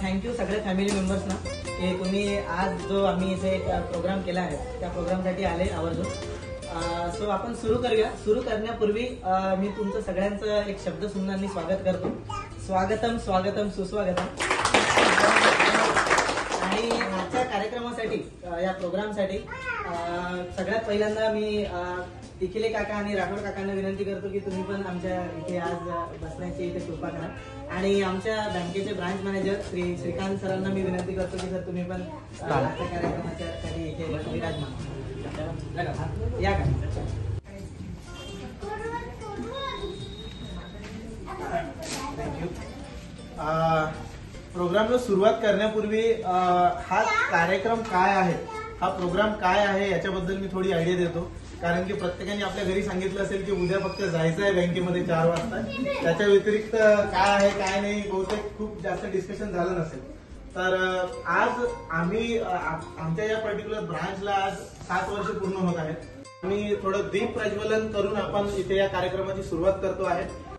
Thank you सगळे family मेंबर्सना की तुम्ही आज जो आम्ही इथे एक प्रोग्राम केला आहे त्या प्रोग्रामसाठी आले आवर्जून. सो आपण सुरू करूया. सुरू करण्यापूर्वी मी तुमचं सगळ्यांचं एक शब्द सुंदरांनी स्वागत करतो. स्वागतम स्वागतम सुस्वागतम. आणि आजच्या कार्यक्रमासाठी या प्रोग्रामसाठी सगळ्यात पहिल्यांदा मी तिखिले काका आणि राठोड काकांना विनंती करतो की तुम्ही पण आमच्या इथे आज बसण्याची इथे कृपा करा. आणि आमच्या बँकेचे ब्रांच मॅनेजर श्रीकांत सरांना मी विनंती करतो की सर तुम्ही पण आजच्या कार्यक्रमाच्या साठी इथे विराजमान या का. थँक्यू. प्रोग्रामला सुरुवात करण्यापूर्वी हा कार्यक्रम काय आहे, हा प्रोग्राम काय आहे याच्याबद्दल मी थोडी आयडिया देतो. कारण की प्रत्येकाने आपल्या घरी सांगितलं असेल की उद्या फक्त जायचं आहे बँकेमध्ये 4 वाजता. त्याच्या व्यतिरिक्त काय आहे काय नाही बहुतेक खूप जास्त डिस्कशन झालं नसेल. तर आज आम्ही आमच्या या पर्टिक्युलर ब्रांचला आज 7 वर्ष पूर्ण होत आहेत. आम्ही थोडं दीप प्रज्वलन करून आपण इथे या कार्यक्रमाची सुरुवात करतो आहे.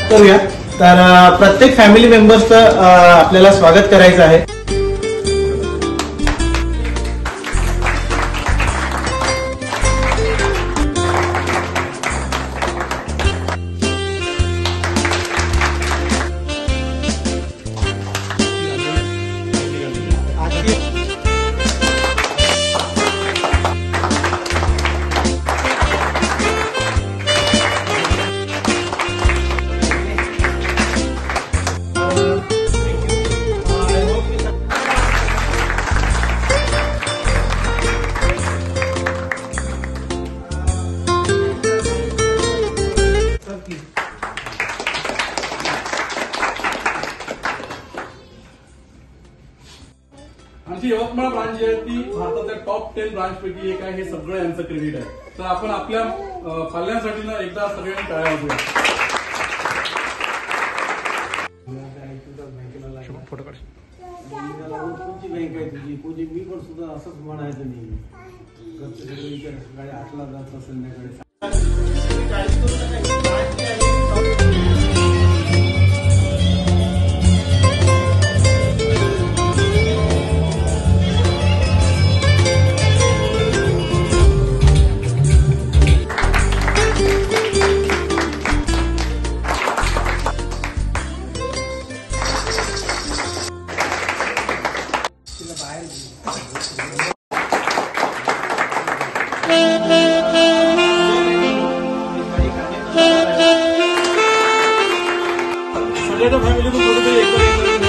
करूया. तर प्रत्येक फॅमिली मेंबर्सचं आपल्याला स्वागत करायचं आहे. आमची यवतमाळ ब्रांच जी आहे ती भारताच्या टॉप 10 ब्रांच पैकी एक आहे. हे सगळं यांचं क्रेडिट आहे. तर आपण आपल्या पाल्यांसाठी ना एकदा सगळ्यांनी टाळ्या वाजवूया. फोटो काढ. कोणती बँक आहे तुझी? कोणती? मी पण सुद्धा असंच म्हणायचं नाही. सकाळी 8ला जात संध्याकाळी सगळ्याच्या फॅमिलीतून थोडं